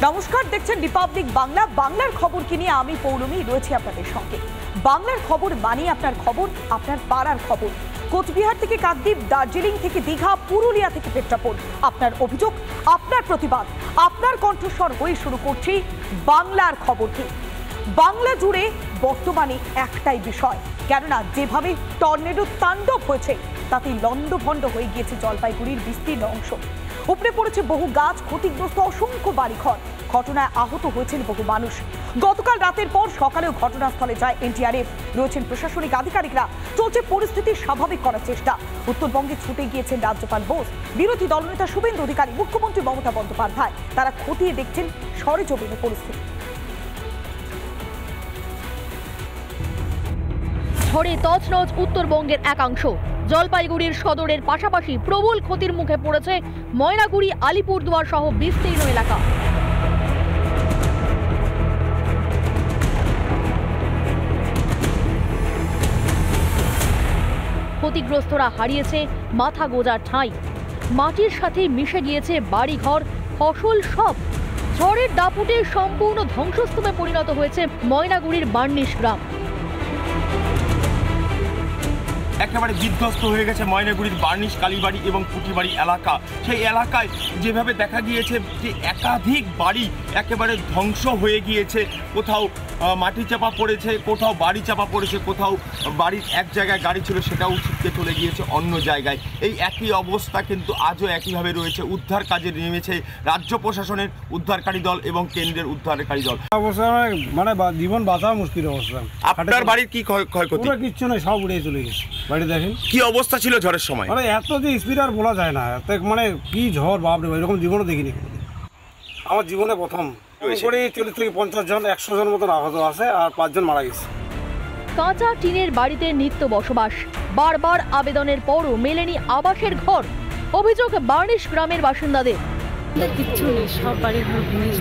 নমস্কার, দেখছেন রিপাবলিক বাংলা। বাংলার খবর কি নিয়ে আমি পৌলমী রয়েছি আপনাদের সঙ্গে। বাংলার খবর মানে আপনার খবর, আপনার পাড়ার খবর। কোচবিহার থেকে কাকদ্বীপ, দার্জিলিং থেকে দীঘা, পুরুলিয়া থেকে পেট্রাপোল। আপনার অভিযোগ, আপনার প্রতিবাদ, আপনার কণ্ঠস্বর হয়ে শুরু করছি বাংলার খবর কি। বাংলা জুড়ে বর্তমানে একটাই বিষয়, কেননা যেভাবে টর্নেডো তাণ্ডব হয়েছে তাতে লন্ডভন্ড হয়ে গিয়েছে জলপাইগুড়ির বিস্তীর্ণ অংশ। উপড়ে পড়েছে বহু গাছ, ক্ষতিগ্রস্ত অসংখ্য বাড়িঘর। ঘটনায় আহত হয়েছেন বহু মানুষ। গতকাল রাতের পর সকালেও ঘটনাস্থলে যায় এনডিআরএফ, রয়েছেন প্রশাসনিক আধিকারিকরা। চলছে পরিস্থিতি স্বাভাবিক করার চেষ্টা। উত্তরবঙ্গে ছুটে গিয়েছেন রাজ্যপাল বোস, বিরোধী দলনেতা শুভেন্দু অধিকারী, মুখ্যমন্ত্রী মমতা বন্দ্যোপাধ্যায়। তারা খতিয়ে দেখছেন সরেজমিনে পরিস্থিতি। ঝড়ে তছনছ উত্তরবঙ্গের একাংশ। জলপাইগুড়ির সদরের পাশাপাশি প্রবল ক্ষতির মুখে পড়েছে ময়নাগুড়ি, আলিপুরদুয়ার সহ বিস্তীর্ণ এলাকা। ক্ষতিগ্রস্তরা হারিয়েছে মাথা গোজার ঠাঁই। মাটির সাথে মিশে গিয়েছে বাড়িঘর, ফসল সব। ঝড়ের দাপুটে সম্পূর্ণ ধ্বংসস্তূপে পরিণত হয়েছে ময়নাগুড়ির বার্নিশ গ্রাম। একেবারে বিধ্বস্ত হয়ে গেছে ময়নাগুড়ির বার্নিশ, কালীবাড়ি এবং পুটিবাড়ি এলাকা। সেই এলাকায় যেভাবে দেখা গিয়েছে যে একাধিক বাড়ি একেবারে ধ্বংস হয়ে গিয়েছে। কোথাও মাটি চাপা পড়েছে, কোথাও বাড়ি চাপা পড়েছে, কোথাও বাড়ির এক জায়গায় গাড়ি ছিল সেটাও ছিটকে চলে গিয়েছে অন্য জায়গায়। এই একই অবস্থা কিন্তু আজও একইভাবে রয়েছে। উদ্ধার কাজে নেমেছে রাজ্য প্রশাসনের উদ্ধারকারী দল এবং কেন্দ্রের উদ্ধারকারী দল। অবস্থা মানে জীবন বাঁচা মুশকিল অবস্থা। আপনার বাড়ির কি ক্ষয়ক্ষতি? কিচ্ছু নেই, সব উড়ে চলে গেছে। বাড়ি দেখেন কি অবস্থা ছিল ঝড়ের সময়। মানে এত যে স্পিড আর বলা যায় না, মানে কি ঝড়, বাপরে, এরকম জীবনে দেখিনি। আমার জীবনে প্রথম। 40 থেকে 50 জন, 100 জন মতন আহত আছে আর 5 জন মারা গেছে। কাঁচা টিনের বাড়িতে নিত্য বসবাস, বারবার আবেদনের পরও মেলেনি আবাসের ঘর। অভিযোগ বার্নিশ গ্রামের বাসিন্দাদের। কিচ্ছু নেই, সব বাড়ি ঘর ভেঙে।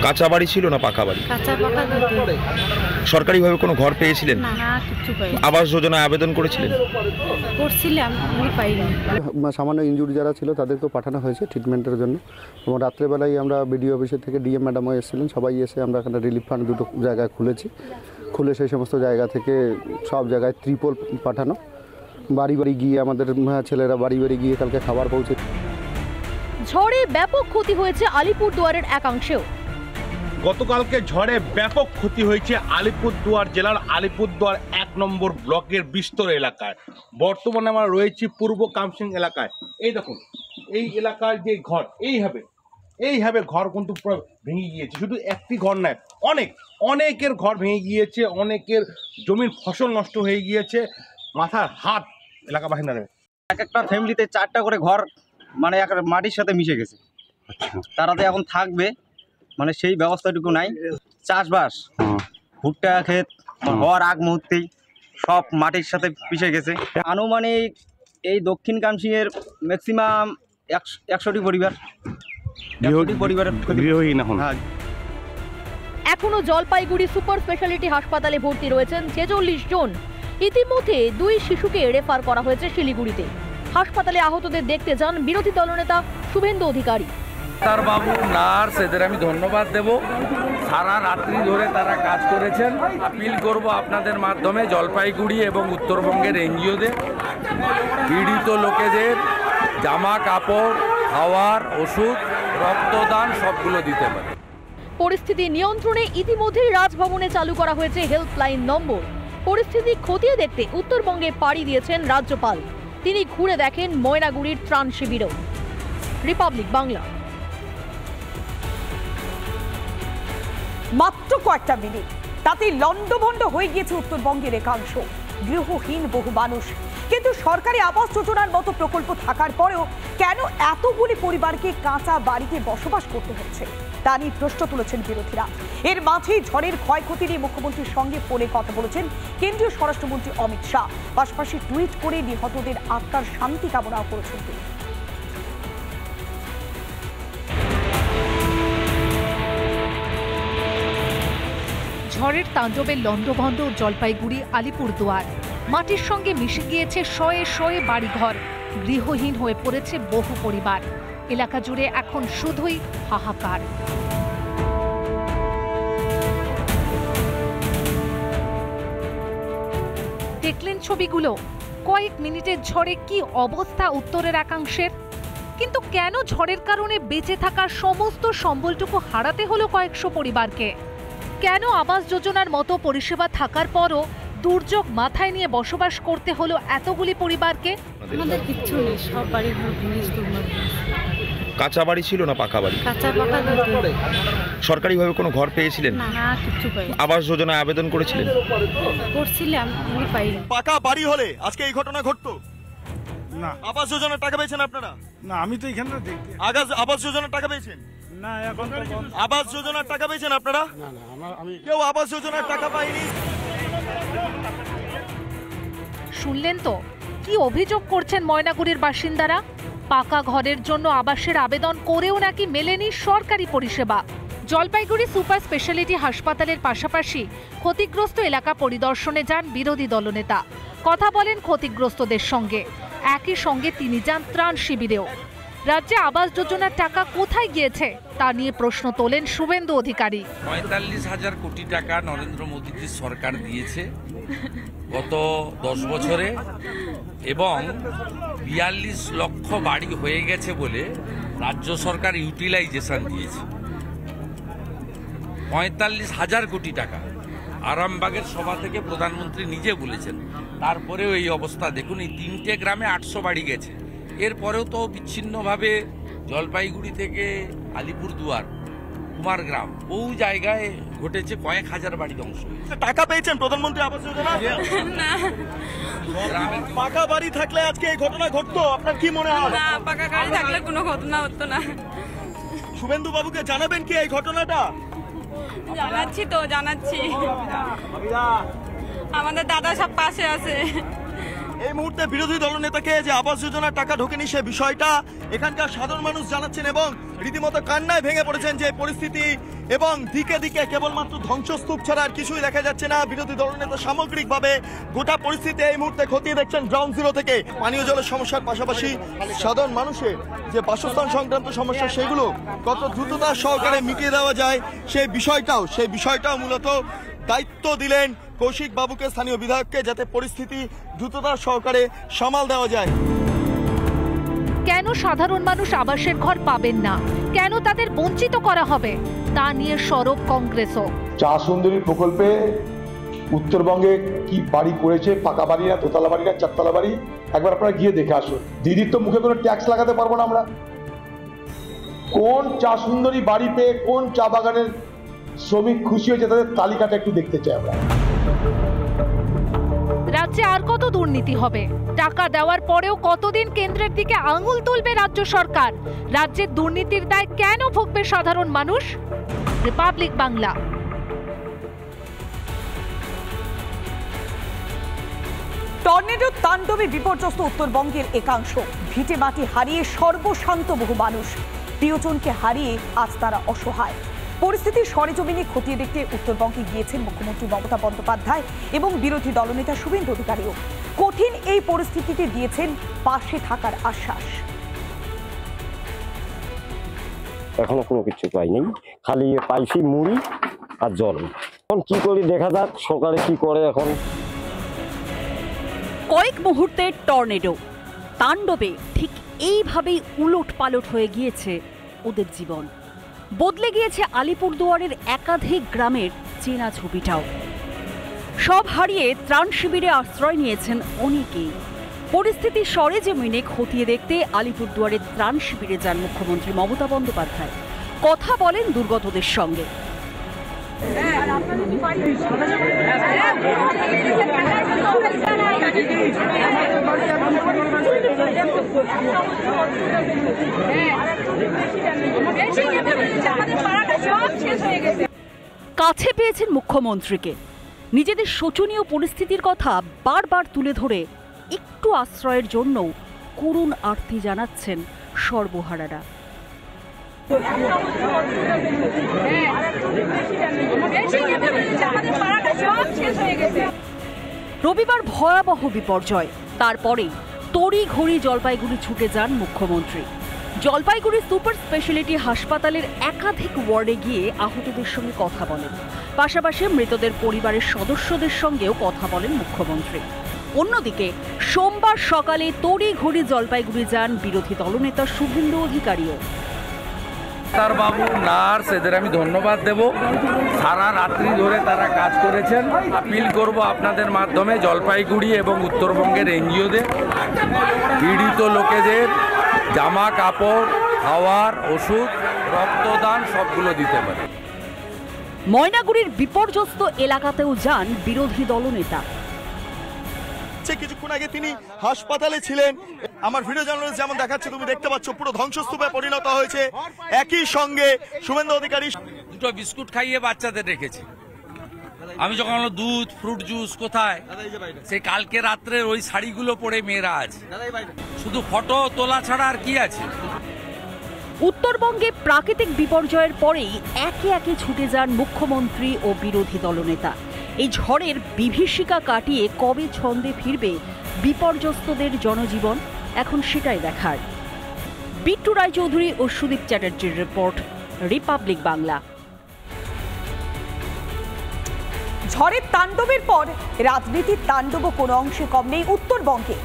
কাঁচা বাড়ি ছিল না পাকা বাড়ি? কাঁচা পাকা দুটো। সরকারিভাবে কোনো ঘর পেয়েছিলেন? না, কিছু পাইনি। আবাস যোজনায় আবেদন করেছিলেন? করছিলাম, আমি পাইনি। সামান্য ইনজুরি যারা ছিল তাদেরকেও পাঠানো হয়েছে ট্রিটমেন্টের জন্য। এবং রাত্রেবেলায় আমরা বিডিও অফিসের থেকে ডিএম ম্যাডামও এসেছিলেন, সবাই এসে আমরা এখানে রিলিফ ফান্ড দুটো জায়গায় খুলে সেই সমস্ত জায়গা থেকে সব জায়গায় ত্রিপল পাঠানো। বাড়ি বাড়ি গিয়ে আমাদের ছেলেরা বাড়ি বাড়ি গিয়ে কালকে খাবার পৌঁছে। ঝড়ে ব্যাপক ক্ষতি হয়েছে আলিপুরদুয়ারের একাংশেও। গতকালকে ঝড়ে ব্যাপক ক্ষতি হয়েছে আলিপুরদুয়ার জেলার আলিপুরদুয়ার 1 নম্বর ব্লকের বিস্তর এলাকায়। বর্তমানে আমরা রয়েছি পূর্ব কামসিং এলাকায়। এই দেখুন, এই এলাকার যে ঘর, এইভাবে ঘর কিন্তু পুরো ভেঙে গিয়েছে। শুধু একটি ঘর নয়, অনেকের ঘর ভেঙে গিয়েছে, অনেকের জমির ফসল নষ্ট হয়ে গিয়েছে। মাথার হাত এলাকা বাসিন্দাদের। এক একটা ফ্যামিলিতে 4টা করে ঘর মানে মাটির সাথে মিশে গেছে। তারাতে এখন থাকবে মানে সেই ব্যবস্থাটুকু নাই। চাষবাস, ভুট্টা ক্ষেত হওয়ার আগ মুহূর্তেই সব মাটির সাথে মিশে গেছে। আনুমানিক এই দক্ষিণ কামসিংয়ের ম্যাক্সিমাম 100টি পরিবার গৃহহীন এখন। এখনো জলপাইগুড়ি সুপার স্পেশালিটি হাসপাতালে ভর্তি রয়েছেন 46 জন। ইতিমধ্যে 2 শিশুকে রেফার করা হয়েছে শিলিগুড়িতে। হাসপাতালে আহতদের দেখতে যান বিরোধী দলনেতা শুভেন্দু অধিকারী। ডাক্তারবাবু, নার্স, এদের আমি ধন্যবাদ দেব। সারা রাত্রি ধরে তারা কাজ করেছেন। আপিল করব আপনাদের মাধ্যমে জলপাইগুড়ি এবং উত্তরবঙ্গের এনজিওদের, পীড়িত লোকেদের জামা কাপড়, খাওয়ার, ওষুধ, রক্তদান সবগুলো দিতে পারে। পরিস্থিতি নিয়ন্ত্রণে ইতিমধ্যেই রাজভবনে চালু করা হয়েছে হেল্পলাইন নম্বর। পরিস্থিতি খতিয়ে দেখতে উত্তরবঙ্গে পাড়ি দিয়েছেন রাজ্যপাল। তিনি ঘুরে দেখেন ময়নাগুড়ির ত্রাণ শিবিরও। রিপাবলিক বাংলা। মাত্র কয়েকটা মিনিট, তাতেই লন্ডভন্ড হয়ে গিয়েছে উত্তরবঙ্গের একাংশ। গৃহহীন বহু মানুষ। কিন্তু সরকারি আবাস যোজনার মতো প্রকল্প থাকার পরেও কেন এতগুলি পরিবারকে কাঁচা বাড়িতে বসবাস করতে হচ্ছে তা নিয়ে প্রশ্ন তুলেছেন বিরোধীরা। এর মাঝেই ঝড়ের ক্ষয়ক্ষতি নিয়ে মুখ্যমন্ত্রীর সঙ্গে ফোনে কথা বলেছেন কেন্দ্রীয় স্বরাষ্ট্রমন্ত্রী অমিত শাহ। পাশাপাশি টুইট করে নিহতদের আত্মার শান্তি কামনা করেছেন তিনি। ঝড়ের তাণ্ডবে লন্ডভন্ড জলপাইগুড়ি, আলিপুরদুয়ার। মাটির সঙ্গে মিশে গিয়েছে শয়ে শয়ে বাড়িঘর। গৃহহীন হয়ে পড়েছে বহু পরিবার। এলাকা জুড়ে এখন শুধুই হাহাকার। দেখলেন ছবিগুলো, কয়েক মিনিটের ঝড়ে কি অবস্থা উত্তরের একাংশের। কিন্তু কেন ঝড়ের কারণে বেঁচে থাকার সমস্ত সম্বলটুকু হারাতে হলো কয়েকশো পরিবারকে? কেন আবাস যোজনার মতো পরিষেবা থাকার পরও দুর্যোগ মাথায় নিয়ে বসবাস করতে হলো এতগুলি পরিবারকে? আমাদের কিচ্ছু নেই, সব বাড়ি ঘর ভেঙে চুরমার হয়েছে। কাঁচা বাড়ি ছিল না পাকা বাড়ি? কাঁচা পাকা দুটো। সরকারিভাবে কোনো ঘর পেয়েছিলেন? না, কিচ্ছু পাইনি। আবাস যোজনায় আবেদন করেছিলেন? করছিলাম, আমি পাইনি। পাকা বাড়ি হলে আজকে এই ঘটনা ঘটতো না। আবাস যোজনার টাকা পেয়েছেন আপনারা? না, আমি তো এখানে দেখতে। আবাস যোজনার টাকা পেয়েছেন? না, এখন আবাস যোজনার টাকা পেয়েছেন আপনারা? না না, আমি কেউ আবাস যোজনার টাকা পায়নি। শুনলেন তো কি অভিযোগ করছেন ময়নাগুড়ির বাসিন্দারা? পাকা ঘরের জন্য আবাসের আবেদন করেও নাকি মেলেনি সরকারি পরিষেবা। জলপাইগুড়ি সুপার স্পেশালিটি হাসপাতালের পাশাপাশি ক্ষতিগ্রস্ত এলাকা পরিদর্শনে যান বিরোধী দলনেতা। কথা বলেন ক্ষতিগ্রস্তদের সঙ্গে। একই সঙ্গে তিনি যান ত্রাণ শিবিরেও। রাজ্যে আবাস যোজনার টাকা কোথায় গিয়েছে তা নিয়ে প্রশ্ন তোলেন শুভেন্দু অধিকারী। ৪৫,০০০ কোটি টাকা নরেন্দ্র মোদীজির সরকার দিয়েছে গত 10 বছরে, এবং ৪২ লক্ষ বাড়ি হয়ে গেছে বলে রাজ্য সরকার ইউটিলাইজেশন দিয়েছে ৪৫,০০০ কোটি টাকা। আরামবাগের সভা থেকে প্রধানমন্ত্রী নিজে বলেছেন। তারপরেও এই অবস্থা দেখুন, এই 3টে গ্রামে 800 বাড়ি গেছে। এরপরেও তো বিচ্ছিন্নভাবে জলপাইগুড়ি থেকে আলিপুরদুয়ার, কুমারগ্রাম বহু জায়গায় ঘটেছে, কয়েক হাজার বাড়ি ধ্বংস হয়েছে। টাকা পেয়েছেন প্রধানমন্ত্রী আবাস যোজনা? না। পাকা বাড়ি থাকলে আজকে এই ঘটনা ঘটতো আপনার কি মনে হয়? না, পাকা বাড়ি থাকলে কোনো ঘটনা হতো না। শুভেন্দু বাবুকে জানাবেন কি এই ঘটনাটা? জানাচ্ছি তো, জানাচ্ছি। আমাদের দাদা সব পাশে আছে। এই মুহূর্তে বিরোধী দলনেতাকে যে আবাস যোজনার টাকা ঢোকেনি সে বিষয়টা এখানকার সাধারণ মানুষ জানাচ্ছেন এবং রীতিমতো কান্নায় ভেঙে পড়েছেন যে পরিস্থিতি, এবং দিকে দিকে কেবলমাত্র ধ্বংসস্তূপ ছাড়া আর কিছুই দেখা যাচ্ছে না। বিরোধী দলনেতা সামগ্রিকভাবে গোটা পরিস্থিতি এই মুহূর্তে খতিয়ে দেখছেন গ্রাউন্ড জিরো থেকে। পানীয় জলের সমস্যার পাশাপাশি সাধারণ মানুষের যে বাসস্থান সংক্রান্ত সমস্যা সেগুলো কত দ্রুততার সহকারে মিটিয়ে দেওয়া যায় সেই বিষয়টাও মূলত দায়িত্ব দিলেন কৌশিক বাবুকে, স্থানীয় বিধায়ককে, যাতে পরিস্থিতি দ্রুততার সহকারে সামাল দেওয়া যায়। কেন সাধারণ মানুষ আবাসের ঘর পাবেন না, কেন তাদের বঞ্চিত করা হবে তা নিয়ে সরব কংগ্রেসও। চা সুন্দরী প্রকল্পে উত্তরবঙ্গে কি বাড়ি করেছে, পাকা বাড়ি না দোতলা বাড়ি না চারতলা বাড়ি, একবার আপনারা গিয়ে দেখে আসুন। দিদির তো মুখে কোনো ট্যাক্স লাগাতে পারবো না আমরা। কোন চা সুন্দরী বাড়ি পেয়ে কোন চা বাগানের শ্রমিক খুশি হয়েছে তাদের তালিকাটা একটু দেখতে চাই আমরা। রাজ্যে আর কত দুর্নীতি হবে? টাকা দেওয়ার পরেও কতদিন কেন্দ্রের দিকে আঙুল তুলবে রাজ্য সরকার? রাজ্যের দুর্নীতির দায় কেন ভুগবে সাধারণ মানুষ? রিপাবলিক বাংলা। টর্নেডোর তাণ্ডবে বিপর্যস্ত উত্তরবঙ্গের একাংশ। ভিটে মাটি হারিয়ে সর্বশান্ত বহু মানুষ। প্রিয়জনকে হারিয়ে আজ তারা অসহায়। পরিস্থিতির সরেজমিনে খতিয়ে দেখতে উত্তরবঙ্গে গিয়েছেন মুখ্যমন্ত্রী মমতা বন্দ্যোপাধ্যায় এবং বিরোধী দলনেতা শুভেন্দু অধিকারীও। কঠিন এই পরিস্থিতিতে দিয়েছেন পাশে থাকার আশ্বাস। এখনো কোনো কিছু পাইনি, খালি পাইছি মুড়ি আর জল। এখন কি করি দেখা যাক সরকারে কি করে। এখন কয়েক মুহূর্তের টর্নেডো তাণ্ডবে ঠিক এইভাবেই উলট পালট হয়ে গিয়েছে ওদের জীবন। বদলে গিয়েছে আলিপুরদুয়ারের একাধিক গ্রামের চেনা ছবিটাও। সব হারিয়ে ত্রাণ শিবিরে আশ্রয় নিয়েছেন অনেকেই। পরিস্থিতি সরেজমিনে খতিয়ে দেখতে আলিপুরদুয়ারের ত্রাণ শিবিরে যান মুখ্যমন্ত্রী মমতা বন্দ্যোপাধ্যায়। কথা বলেন দুর্গতদের সঙ্গে। কাছে পেয়েছেন মুখ্যমন্ত্রীকে। নিজেদের শোচনীয় পরিস্থিতির কথা বারবার তুলে ধরে একটু আশ্রয়ের জন্য করুণ আর্তি জানাচ্ছেন সর্বহারারা। রবিবার ভয়াবহ বিপর্যয়, তারপরে তড়িঘড়ি জলপাইগুড়ি ছুটে যান মুখ্যমন্ত্রী। জলপাইগুড়ি সুপার স্পেশালিটি হাসপাতালের একাধিক ওয়ার্ডে গিয়ে আহতদের সঙ্গে কথা বলেন। পাশাপাশি মৃতদের পরিবারের সদস্যদের সঙ্গেও কথা বলেন মুখ্যমন্ত্রী। অন্যদিকে সোমবার সকালে তড়িঘড়ি জলপাইগুড়ি যান বিরোধী দলনেতা শুভেন্দু অধিকারীও। ডাক্তারবাবু, নার্স, এদের আমি ধন্যবাদ দেব। সারা রাত্রি ধরে তারা কাজ করেছেন। আপিল করব আপনাদের মাধ্যমে জলপাইগুড়ি এবং উত্তরবঙ্গের এনজিওদের পীড়িত লোকেদের জামা কাপড়, খাওয়ার, ওষুধ, রক্তদান সবগুলো দিতে পারে। ময়নাগুড়ির বিপর্যস্ত এলাকাতেও যান বিরোধী দলনেতা। কিছুক্ষণ আগে তিনি হাসপাতালে ছিলেন। আমার ভিডিও জার্নালিস্ট যেমন দেখাচ্ছে, তুমি দেখতে পাচ্ছ পুরো ধ্বংসস্তূপে পরিণত হয়েছে। একই সঙ্গে শুভেন্দু অধিকারী দুটো বিস্কুট খাইয়ে বাচ্চাদের রেখেছে। আমি যখন দুধ, ফ্রুট জুস কোথায়, সেই কালকে রাত্রের ওই শাড়িগুলো পরে মেয়েরা আছে। শুধু ফটো তোলা ছাড়া আর কি আছে? উত্তরবঙ্গে প্রাকৃতিক বিপর্যয়ের পরেই একে একে ছুটে যান মুখ্যমন্ত্রী ও বিরোধী দলনেতা। এই ঝড়ের বিভীষিকা কাটিয়ে কবে ছন্দে ফিরবে বিপর্যস্তদের জনজীবন, এখন সেটাই দেখার। বিট্টু রায়চৌধুরী ও সুদীপ চ্যাটার্জির রিপোর্ট, রিপাবলিক বাংলা। ঝড়ের তাণ্ডবের পর রাজনীতির তাণ্ডবও কোনো অংশে কম নেই উত্তরবঙ্গে।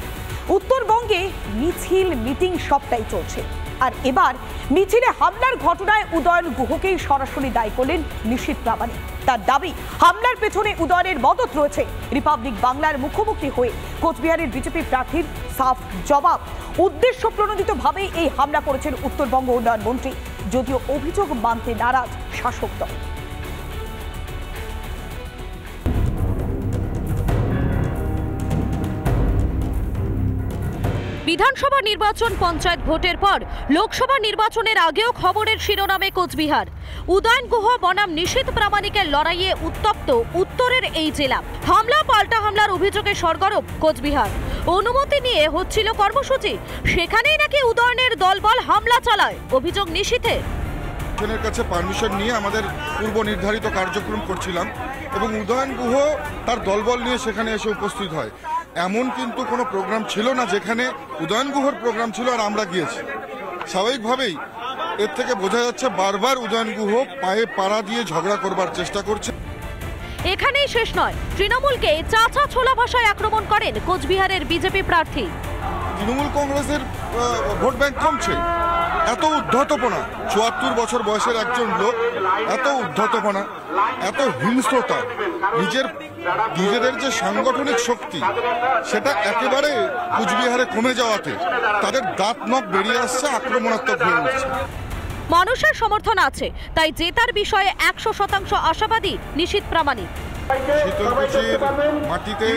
উত্তরবঙ্গে মিছিল, মিটিং সবটাই চলছে। আর এবার মিছিলে হামলার ঘটনায় উদয়ন গুহকেই সরাসরি দায়ী করলেন নিশীথ প্রামাণিক। তার দাবি, হামলার পেছনে উদয়নের মদত রয়েছে। রিপাবলিক বাংলার মুখোমুখি হয়ে কোচবিহারের বিজেপি প্রার্থীর সাফ জবাব। উদ্দেশ্য প্রণোদিতভাবেই এই হামলা করেছেন উত্তরবঙ্গ উন্নয়ন মন্ত্রী, যদিও অভিযোগ মানতে নারাজ শাসক দল। বিধানসভা নির্বাচন, পঞ্চায়েত ভোটের পর লোকসভা নির্বাচনের আগেও খবরের শিরোনামে কোচবিহার। উদয়ন গুহ বনাম নিশীথ প্রামাণিকের লড়াইয়ে উত্তপ্ত উত্তরের এই জেলা। হামলা পাল্টা হামলার অভিযোগে সরগরম কোচবিহার। অনুমতি নিয়ে হচ্ছিল কর্মসূচি, সেখানেই নাকি উদয়নের দলবল হামলা চালায়, অভিযোগ নিশীথের। প্রশাসনের কাছে পারমিশন নিয়ে আমাদের পূর্ব নির্ধারিত কার্যক্রম করছিলাম এবং উদয়ন গুহ তার দলবল নিয়ে সেখানে এসে উপস্থিত হয়। এমন কিন্তু কোনো প্রোগ্রাম ছিল না যেখানে উদয়ন গুহর প্রোগ্রাম ছিল আর আমরা গিয়েছি। স্বাভাবিকভাবেই এর থেকে বোঝা যাচ্ছে বারবার উদয়ন গুহ পায়ে পাড়া দিয়ে ঝগড়া করবার চেষ্টা করছে। এখানেই শেষ নয়, তৃণমূলকে চাচা ছোলা ভাষায় আক্রমণ করেন কোচবিহারের বিজেপি প্রার্থী। তৃণমূল কংগ্রেসের ভোট ব্যাংক কমছে, এত উদ্ধতপনা। ৭৪ বছর বয়সের একজন লোক, এত উদ্ধতপনা, এত হিংস্রতা, নিজেদের যে সাংগঠনিক শক্তি সেটা একেবারে কুচবিহারে কমে যাওয়াতে তাদের দাঁত নখ বেরিয়ে আসছে, আক্রমণাত্মক হয়ে উঠছে। মানুষের সমর্থন আছে, তাই জেতার বিষয়ে ১০০% আশাবাদী নিশীথ প্রামাণিক। শীতলকুচির মাটিতে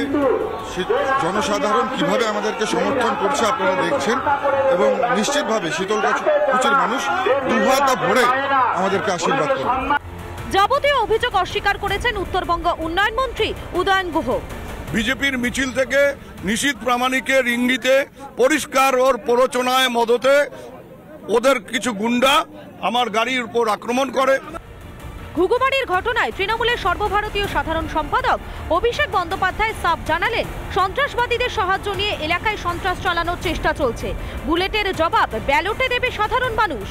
জনসাধারণ কিভাবে আমাদেরকে সমর্থন করছে আপনারা দেখছেন এবং নিশ্চিতভাবে শীতলকুচির মানুষ দুহাত ভরে আমাদেরকে আশীর্বাদ করে। যাবতীয় অভিযোগ অস্বীকার করেছেন উত্তরবঙ্গ উন্নয়ন মন্ত্রী উদয়ন গুহ। বিজেপির মিছিল থেকে নিশীথ প্রামাণিকের ইঙ্গিতে, পরিষ্কার ওর প্ররোচনায় মদতে ওদের কিছু গুন্ডা আমার গাড়ির উপর আক্রমণ করে। ঘুঘুবাড়ির ঘটনায় তৃণমূলের সর্বভারতীয় সাধারণ সম্পাদক অভিষেক বন্দ্যোপাধ্যায় সাফ জানালেন, সন্ত্রাসবাদীদের সাহায্য নিয়ে এলাকায় সন্ত্রাস চালানোর চেষ্টা চলছে। বুলেটের জবাব ব্যালটে দেবে সাধারণ মানুষ।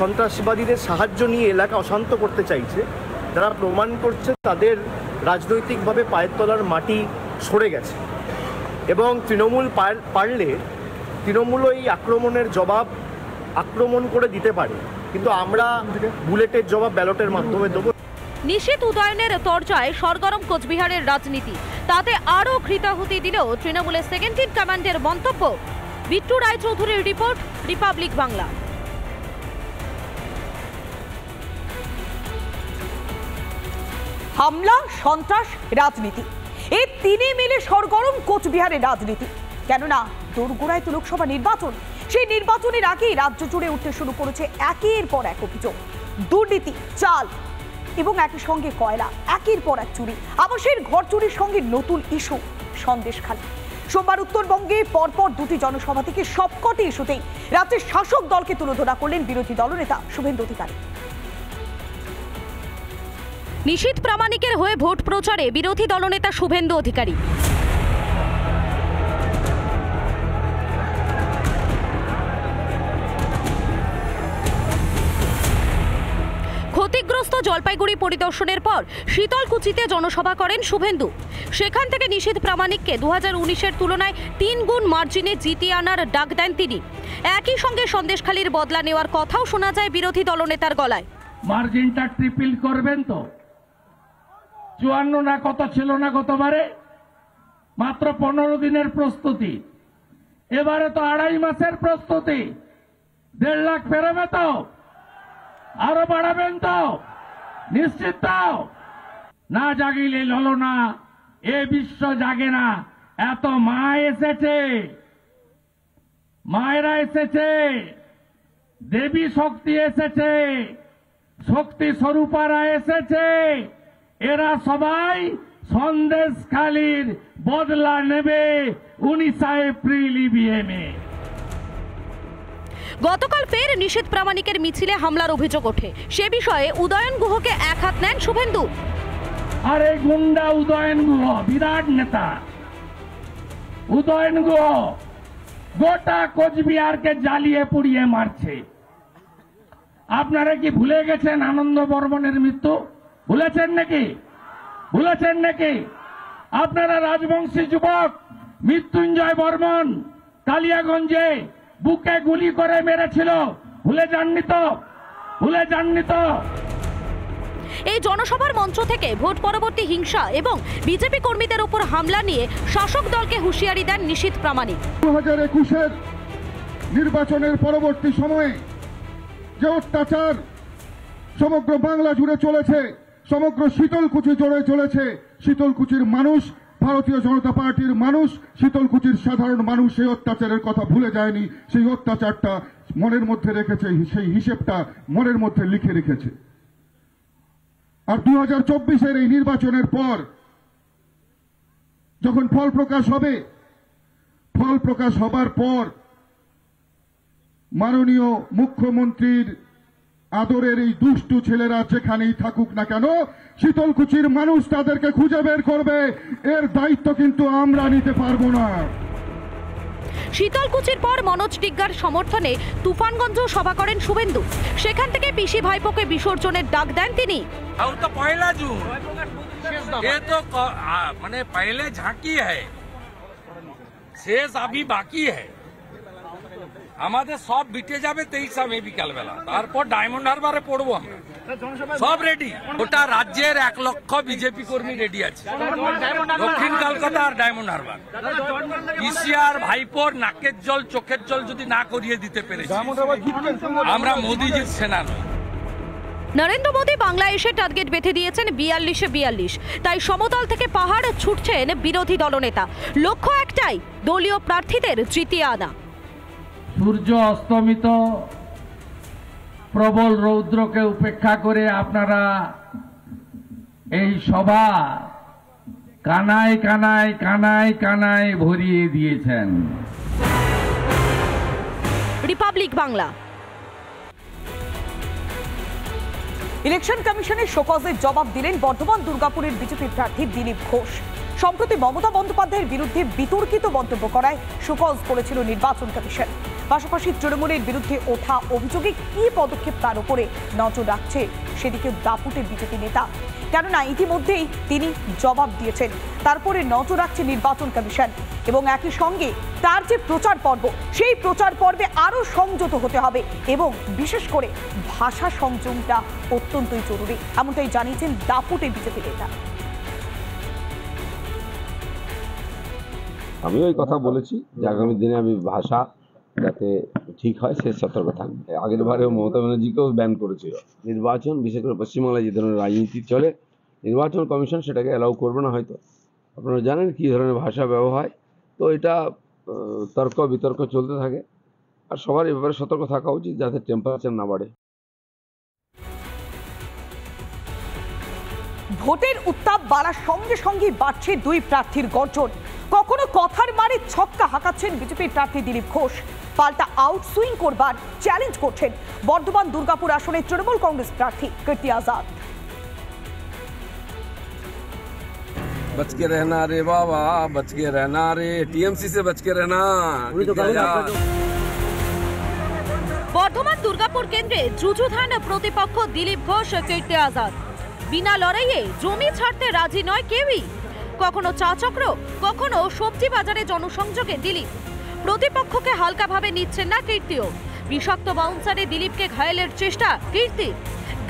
সন্ত্রাসবাদীদের সাহায্য নিয়ে এলাকা অশান্ত করতে চাইছে, তারা প্রমাণ করছে তাদের রাজনৈতিকভাবে পায়ের তলার মাটি সরে গেছে এবং তৃণমূল পারলে তৃণমূল এই আক্রমণের জবাব আক্রমণ করে দিতে পারে, কিন্তু আমরা বুলেটের জবাব ব্যালটের মাধ্যমে দেবো। নিশীথ উদয়নের তরজায় সরগরম কোচবিহারের রাজনীতি, তাতে আরও ঘৃতাহুতি দিলেও তৃণমূলের সেকেন্ড ইন কমান্ডের মন্তব্য। বিট্টু রায়চৌধুরীর রিপোর্ট, রিপাবলিক বাংলা। হামলা, সন্ত্রাস, রাজনীতি, এই তিনে মিলে সরগরম কোচবিহারের রাজনীতি। কেননা দোরগোড়ায় তো লোকসভা নির্বাচন, সেই নির্বাচনের আগেই রাজ্য জুড়ে উঠতে শুরু করেছে একের পর এক অভিযোগ। দুর্নীতি, চাল এবং একই সঙ্গে কয়লা, একের পর এক চুরি। আবাসের ঘর চুরির সঙ্গে নতুন ইস্যু সন্দেশখালী। সোমবার উত্তরবঙ্গে পরপর দুটি জনসভা থেকে সবকটি ইস্যুতেই রাজ্যের শাসক দলকে তুলোধনা করলেন বিরোধী দলনেতা শুভেন্দু অধিকারী। নিশীথ প্রামাণিকের হয়ে ভোট প্রচারে বিরোধী দলনেতা শুভেন্দু অধিকারী। ক্ষতিগ্রস্ত জলপাইগুড়ি পরিদর্শনের পর শীতলকুচিতে জনসভা করেন শুভেন্দু। সেখান থেকে নিশীথ প্রামাণিককে 2019-এর তুলনায় 3 গুণ মার্জিনে জিতিয়ে আনার ডাক দেন তিনি। একই সঙ্গে সন্দেশখালীর বদলা নেওয়ার কথাও শোনা যায় বিরোধী দলনেতার গলায়। মার্জিনটা ট্রিপল করবেন তো? 54 না কত ছিল না গতবারে? মাত্র 15 দিনের প্রস্তুতি, এবারে তো 2.5 মাসের প্রস্তুতি। 1.5 লাখ পেরোবে তো? আরো বাড়াবেন তো? নিশ্চিত তো? না জাগিলে হলো না, এ বিশ্ব জাগে না। এত মা এসেছে, মায়েরা এসেছে, দেবী শক্তি এসেছে, শক্তি স্বরূপারা এসেছে। এরা সবাই সন্দেশখালীর বদলা নেবে 19 এপ্রিল ইভিএমে। গতকাল ফের নিশীথ প্রামাণিকের মিছিলে হামলার অভিযোগ ওঠে। সে বিষয়ে উদয়ন গুহকে এক হাত নেন শুভেন্দু। আরে গুন্ডা উদয়ন গুহ বিরাট নেতা। উদয়ন গুহ গোটা কোচবিহারকে জ্বালিয়ে পুড়িয়ে মারছে। আপনারা কি ভুলে গেছেন আনন্দ বর্মনের মৃত্যু? ভুলেছেন নাকি? ভুলেছেন নাকি? আপনারা রাজবংশী যুবক মৃত্যুঞ্জয় বর্মন কালিয়াগঞ্জে বুকে গুলি করে মেরেছিল, ভুলে যাননি তো? ভুলে যাননি তো? এই জনসভার মঞ্চ থেকে ভোট পরবর্তী হিংসা এবং বিজেপি কর্মীদের উপর হামলা নিয়ে শাসক দলকে হুঁশিয়ারি দেন নিশীথ প্রামাণিক। 2021-এর নির্বাচনের পরবর্তী সময়ে যে অত্যাচার সমগ্র বাংলা জুড়ে চলেছে, সমগ্র শীতলকুচি জুড়ে চলেছে, শীতলকুচির মানুষ, ভারতীয় জনতা পার্টির মানুষ, শীতলকুচির সাধারণ মানুষ সেই অত্যাচারের কথা ভুলে যায়নি। সেই অত্যাচারটা মনের মধ্যে রেখেছে, সেই হিসেবটা মনের মধ্যে লিখে রেখেছে। আর 2024-এর এই নির্বাচনের পর যখন ফল প্রকাশ হবে, ফল প্রকাশ হবার পর মাননীয় মুখ্যমন্ত্রীর আদরের এই দুষ্টু ছেলেরা যেখানেই থাকুক না কেন, শীতলকুচির মানুষ তাদেরকে খুঁজে বের করবে। এর দায়িত্ব কিন্তু আমরা নিতে পারবো না। শীতলকুচির পর মনোজ টিগ্গার সমর্থনে তুফানগঞ্জ সভা করেন শুভেন্দু। সেখান থেকে পিসি ভাইপোকে বিসর্জনের ডাক দেন তিনি। और तो 1 जून ये तो माने पहले झांकी है, शेष अभी बाकी है। আমাদের সব বিটে যাবে 23 মে বিকাল বেলা, তারপর ডায়মন্ড হারবারে পড়বো আমরা। সব রেডি, গোটা রাজ্যের 1 লক্ষ বিজেপি কর্মী রেডি আছে। দক্ষিণ কলকাতা আর ডায়মন্ড হারবার পিসিআর ভাইপোর নাকের জল চোখের জল যদি না করিয়ে দিতে পেরেছি, আমরা মোদিজির সেনা নই। নরেন্দ্র মোদী বাংলায় এসে টার্গেট বেঁধে দিয়েছেন 42-42। তাই সমতল থেকে পাহাড় ছুটছেন বিরোধী দলনেতা। লক্ষ্য একটাই, দলীয় প্রার্থীদের জিতিয়ে আনা। সূর্য অস্তমিত, প্রবল রৌদ্রকে উপেক্ষা করে আপনারা এই সভা কানায় কানায় কানায় কানায় ভরিয়ে দিয়েছেন। রিপাবলিক বাংলা। ইলেকশন কমিশনের শোকজের জবাব দিলেন বর্ধমান দুর্গাপুরের বিজেপি প্রার্থী দিলীপ ঘোষ। সম্প্রতি মমতা বন্দ্যোপাধ্যায়ের বিরুদ্ধে বিতর্কিত মন্তব্য করায় শোকজ করেছিল নির্বাচন কমিশন। পাশাপাশি তৃণমূলের বিরুদ্ধে ওঠা অভিযোগে কি পদক্ষেপ তার উপরে নজর রাখছে সেদিকে দাপুটে বিজেপি নেতা। কেননা ইতিমধ্যেই তিনি জবাব দিয়েছেন, তারপরে নজর রাখছে নির্বাচন কমিশন। এবং একই সঙ্গে তার যে প্রচার পর্ব, সেই প্রচার পর্বে আরও সংযত হতে হবে এবং বিশেষ করে ভাষা সংযমটা অত্যন্তই জরুরি, এমনটাই জানিয়েছেন দাপুটে বিজেপি নেতা। আমি ওই কথা বলেছি যে আগামী দিনে আমি ভাষা যাতে ঠিক হয় সে সতর্ক থাকবে। আগের বারেও মমতা ব্যানার্জিকেও ব্যান করেছিল। নির্বাচন, বিশেষ করে পশ্চিমবাংলায় যে ধরনের রাজনীতি চলে, নির্বাচন কমিশন সেটাকে অ্যালাউ করবে না হয়তো। আপনারা জানেন কী ধরনের ভাষা ব্যবহার, তো এটা তর্ক বিতর্ক চলতে থাকে। আর সবার এ ব্যাপারে সতর্ক থাকা উচিত যাতে টেম্পারেচার না বাড়ে। ভোটের উত্তাপ বাড়ার সঙ্গে সঙ্গে বাড়ছে দুই প্রার্থীর গর্জন। কখনো কথার মারে ছক্কা হাঁকাচ্ছেন বিজেপির প্রার্থী দিলীপ ঘোষ, পাল্টা আউটসুইং করবার চ্যালেঞ্জ করছেন বর্ধমান দুর্গাপুর আসনের তৃণমূল কংগ্রেস প্রার্থী কীর্তি আজাদ। बच के रहना रे बाबा, बच के रहना रे, टीएमसी से बच के रहना। বর্ধমান দুর্গাপুর কেন্দ্রে যুযুধান প্রতিপক্ষ দিলীপ ঘোষ, কীর্তি আজাদ। বিনা লড়াইয়ে জমি ছাড়তে রাজি নয় কেউই। কখনো চা চক্র, কখনো সবজি বাজারে জনসংযোগে দিলীপ। প্রতিপক্ষকে হালকাভাবে নিচ্ছেন না কীর্তিও। বিষাক্ত বাউন্সারে দিলীপকে ঘায়েলের চেষ্টা কীর্তি।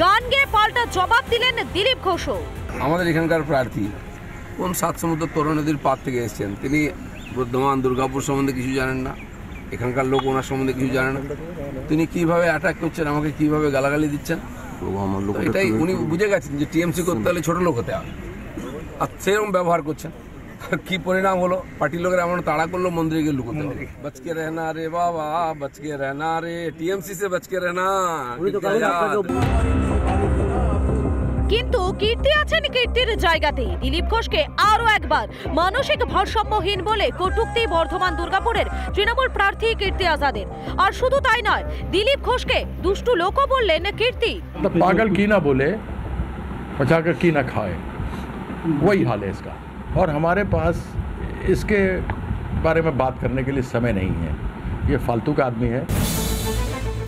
গান গেয়ে পাল্টা জবাব দিলেন দিলীপ ঘোষও। আমাদের এখানকার প্রার্থী কোন সাত সমুদ্র তরুণ নদীর পার থেকে এসেছেন, তিনি বর্ধমান দুর্গাপুর সম্বন্ধে কিছু জানেন না, এখানকার লোক ওনার সম্বন্ধে কিছু জানে না। তিনি কিভাবে অ্যাটাক করছেন, আমাকে কিভাবে গালাগালি দিচ্ছেন, এটাই উনি বুঝে গেছেন যে টিএমসি করতে হলে ছোট লোক হতে হবে, আর সেরকম ব্যবহার করছেন। কি পরিণাম হলো, পার্টির লোকের এমন তাড়া করলো মন্দিরে গিয়ে লুকোতে হবে। বচকে রহনা রে বাবা, বচকে রহনা রে, টিএমসি সে বচকে রহনা। কিন্তু কীর্তি আছেন কীর্তির জায়গাতেই। দিলীপ ঘোষকে আরো একবার মানসিক ভারসাম্যহীন বলে কটূক্তি বর্ধমান দুর্গাপুরের তৃণমূল প্রার্থী কীর্তি আজাদের। আর শুধু তাই নয়, দিলীপ ঘোষকে দুষ্টু লোকও বললেন কীর্তি। पागल की ना बोले, पचाकर की ना खाए, वही हाल है इसका। और हमारे पास इसके बारे में बात करने के लिए समय नहीं है, ये फालतू का आदमी है।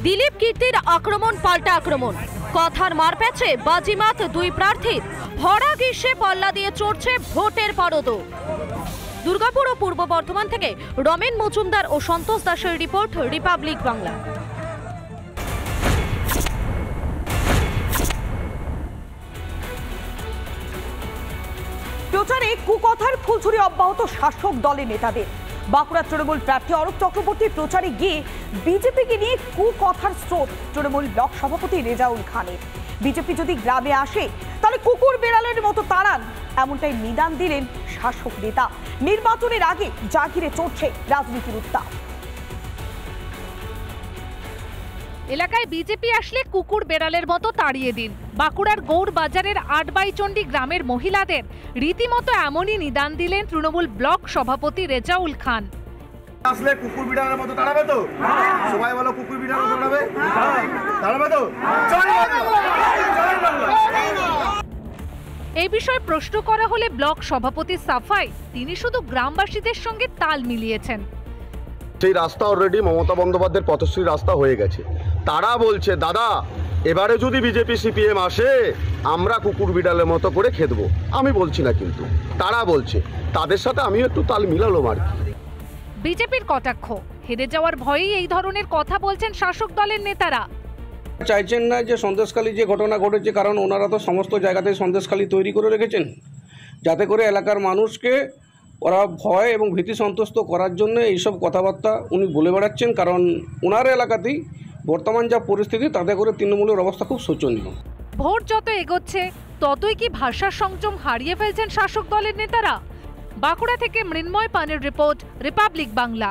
দিলীপ কীর্তির আক্রমণ পাল্টা আক্রমণ, কথার মারপ্যাচে বাজিমাত দুই প্রার্থীর। ভরা গ্রীষ্মে পাল্লা দিয়ে চড়ছে ভোটের পারদ। দুর্গাপুর ও পূর্ব বর্ধমান থেকে রমেন মজুমদার ও সন্তোষ দাসের রিপোর্ট, রিপাবলিক বাংলা। প্রচারে কুকথার ফুলছড়ি অব্যাহত শাসক দলের নেতাদের। বাঁকুড়া তৃণমূল প্রার্থী অরূপ চক্রবর্তী প্রচারে গিয়ে বিজেপিকে নিয়ে কুকথার স্রোত তৃণমূল ব্লক সভাপতি রেজাউল খানের। বিজেপি যদি গ্রামে আসে তাহলে কুকুর বেড়ালের মতো তাড়ান, এমনটাই নিদান দিলেন শাসক নেতা। নির্বাচনের আগে জাগিরে চড়ছে রাজনীতির উত্তাপ। এলাকায় বিজেপি আসলে কুকুর বেড়ালের মতো তাড়িয়ে দিন। বাঁকুড়ার গৌড় বাজারের আটবাইচন্ডী গ্রামের মহিলাদের রীতিমতো এমনই নিদান দিলেন তৃণমূল ব্লক সভাপতি রেজাউল খান। আসলে কুকুর বিড়ালের মতো তাড়াবে তো? সবাই বলো কুকুর বিড়ালের মতো তাড়াবে? তাড়াবে তো? এই বিষয়ে প্রশ্ন করা হলে ব্লক সভাপতি সাফাই, তিনি শুধু গ্রামবাসীদের সঙ্গে তাল মিলিয়েছেন। সেই রাস্তা অলরেডি মমতা বন্দ্যোপাধ্যায়ের পথশ্রী রাস্তা হয়ে গেছে। তারা বলছে দাদা এবারে যদি বিজেপি সিপিএম আসে আমরা কুকুর বিড়ালের মতো করে খেদবো। আমি বলছি না, কিন্তু তারা বলছে, তাদের সাথে আমিও একটু তাল মিলালাম আর কি। বিজেপির কটাক্ষ, হেরে যাওয়ার ভয়েই এই ধরনের কথা বলছেন শাসক দলের নেতারা। চাইছেন না যে সন্দেশখালী যে ঘটনা ঘটেছে, কারণ ওনারা তো সমস্ত জায়গাতে সন্দেশখালী তৈরি করে রেখেছেন, যাতে করে এলাকার মানুষকে ওরা ভয় এবং ভীতি সন্তুষ্ট করার জন্য এইসব কথাবার্তা উনি বলে বেড়াচ্ছেন। কারণ ওনার এলাকাতেই বর্তমান যা পরিস্থিতি, তাতে করে তৃণমূলের অবস্থা খুব শোচনীয়। ভোট যত এগোচ্ছে ততই কি ভাষার সংযম হারিয়ে ফেলছেন শাসক দলের নেতারা? বাঁকুড়া থেকে মৃন্ময় পানের রিপোর্ট, রিপাবলিক বাংলা।